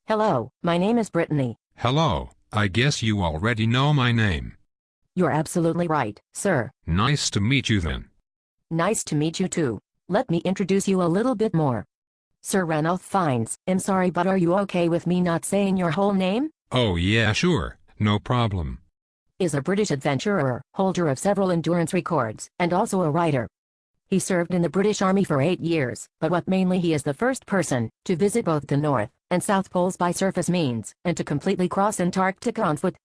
Hello, my name is Brittany. Hello, I guess you already know my name. You're absolutely right, sir. Nice to meet you then. Nice to meet you too. Let me introduce you a little bit more. Sir Ranulph Fiennes. I'm sorry, but are you okay with me not saying your whole name? Oh yeah, sure, no problem. Is a British adventurer, holder of several endurance records, and also a writer. He served in the British Army for 8 years, but what mainly he is the first person to visit both the North and South Poles by surface means, and to completely cross Antarctica on foot.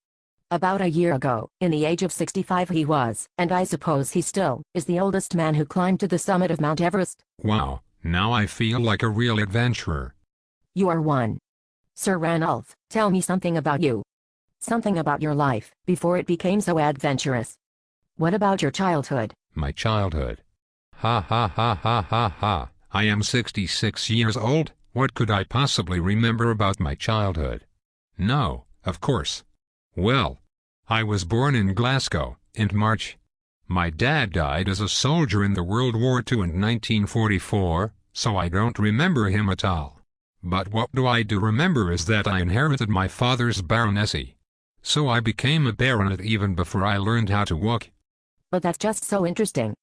About a year ago, in the age of 65 he was, and I suppose he still, is the oldest man who climbed to the summit of Mount Everest. Wow, now I feel like a real adventurer. You are one. Sir Ranulph, tell me something about you. Something about your life, before it became so adventurous. What about your childhood? My childhood. Ha ha ha ha ha ha. I am 66 years old, what could I possibly remember about my childhood? No, of course. Well, I was born in Glasgow, in March. My dad died as a soldier in the World War II in 1944, so I don't remember him at all. But what I do remember is that I inherited my father's baronetcy. So I became a baronet even before I learned how to walk. But that's just so interesting.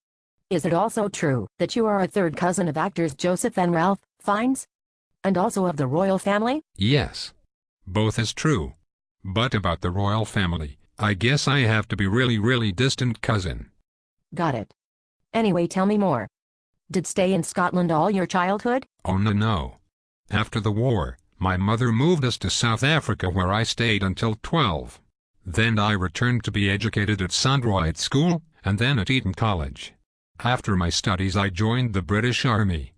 Is it also true that you are a third cousin of actors Joseph and Ralph Fiennes? And also of the royal family? Yes. Both is true. But about the royal family, I guess I have to be really distant cousin. Got it. Anyway, tell me more. Did stay in Scotland all your childhood? Oh no. After the war, my mother moved us to South Africa where I stayed until 12. Then I returned to be educated at Sandroyd School, and then at Eton College. After my studies I joined the British Army.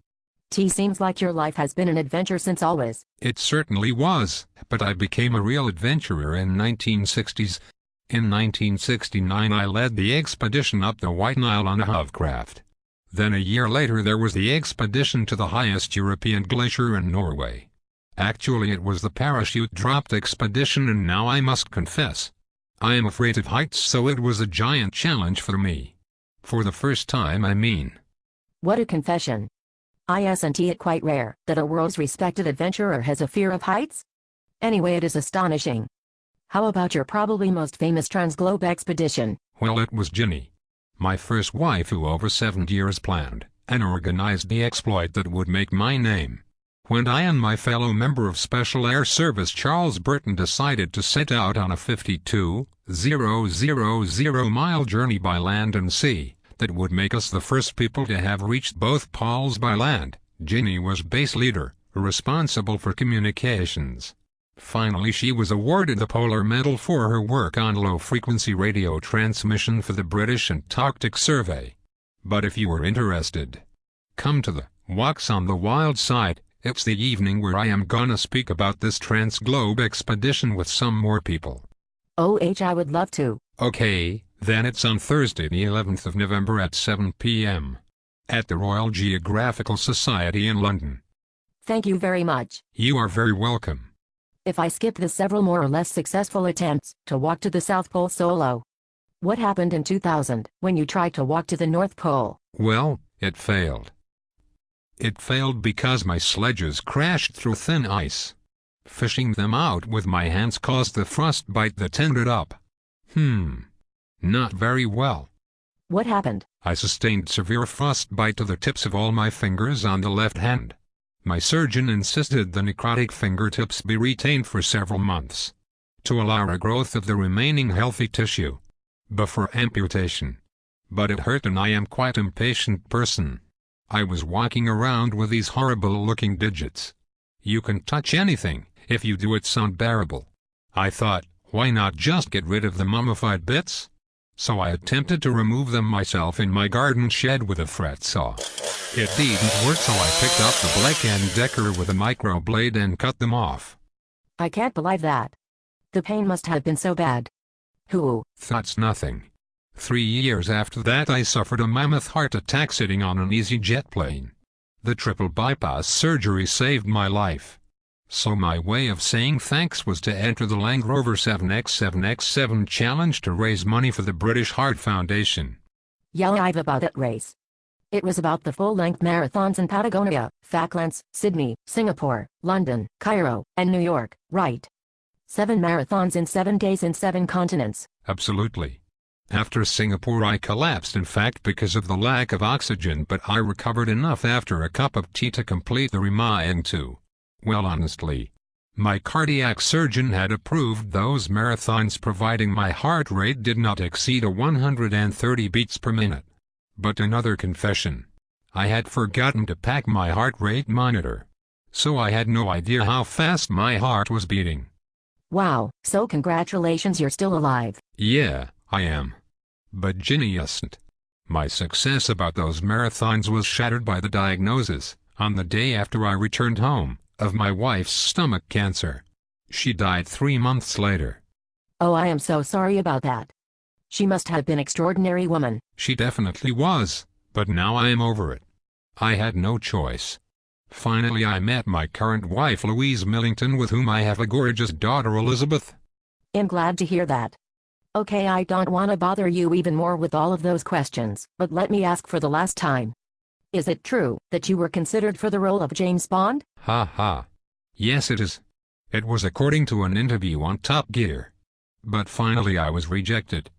Seems like your life has been an adventure since always. It certainly was, but I became a real adventurer in 1960s. In 1969 I led the expedition up the White Nile on a hovercraft. Then a year later there was the expedition to the highest European glacier in Norway. Actually it was the parachute dropped expedition, and now I must confess, I am afraid of heights, so it was a giant challenge for me. For the first time, I mean. What a confession. Isn't it quite rare that a world's respected adventurer has a fear of heights? Anyway, it is astonishing. How about your probably most famous Transglobe expedition? Well, it was Ginny, my first wife, who over 7 years planned and organized the exploit that would make my name. When I and my fellow member of Special Air Service Charles Burton decided to set out on a 52,000-mile journey by land and sea, that would make us the first people to have reached both poles by land, Ginny was base leader, responsible for communications. Finally she was awarded the Polar Medal for her work on low-frequency radio transmission for the British Antarctic Survey. But if you are interested, come to the Walks on the Wild Side. It's the evening where I am gonna speak about this Transglobe expedition with some more people. I would love to. Okay, then it's on Thursday the 11th of November at 7 p.m. at the Royal Geographical Society in London. Thank you very much. You are very welcome. If I skip the several more or less successful attempts to walk to the South Pole solo, what happened in 2000 when you tried to walk to the North Pole? Well, it failed. It failed because my sledges crashed through thin ice. Fishing them out with my hands caused the frostbite that ended up. Not very well. What happened? I sustained severe frostbite to the tips of all my fingers on the left hand. My surgeon insisted the necrotic fingertips be retained for several months, to allow a growth of the remaining healthy tissue before amputation. But it hurt, and I am quite an impatient person. I was walking around with these horrible-looking digits. You can touch anything, if you do it's unbearable. I thought, why not just get rid of the mummified bits? So I attempted to remove them myself in my garden shed with a fret saw. It didn't work, so I picked up the Black & Decker with a microblade and cut them off. I can't believe that. The pain must have been so bad. That's nothing. 3 years after that I suffered a mammoth heart attack sitting on an EasyJet plane. The triple bypass surgery saved my life. So my way of saying thanks was to enter the Land Rover 7x7x7 challenge to raise money for the British Heart Foundation. Yeah, I've about that race. It was about the full-length marathons in Patagonia, Falklands, Sydney, Singapore, London, Cairo, and New York, right? 7 marathons in 7 days in 7 continents. Absolutely. After Singapore I collapsed in fact because of the lack of oxygen, but I recovered enough after a cup of tea to complete the remaining 2. Well, honestly, my cardiac surgeon had approved those marathons providing my heart rate did not exceed 130 beats per minute. But another confession. I had forgotten to pack my heart rate monitor. So I had no idea how fast my heart was beating. Wow, so congratulations, you're still alive. Yeah, I am. But Ginny isn't. My success about those marathons was shattered by the diagnosis, on the day after I returned home, of my wife's stomach cancer. She died 3 months later. Oh, I am so sorry about that. She must have been an extraordinary woman. She definitely was, but now I am over it. I had no choice. Finally I met my current wife Louise Millington, with whom I have a gorgeous daughter Elizabeth. I'm glad to hear that. Okay, I don't want to bother you even more with all of those questions, but let me ask for the last time. Is it true that you were considered for the role of James Bond? Ha ha. Yes, it is. It was according to an interview on Top Gear. But finally I was rejected.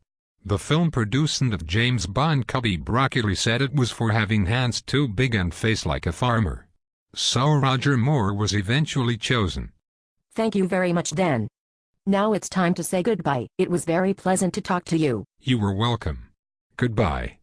The film producent of James Bond, Cubby Broccoli, said it was for having hands too big and face like a farmer. So Roger Moore was eventually chosen. Thank you very much then. Now it's time to say goodbye. It was very pleasant to talk to you. You were welcome. Goodbye.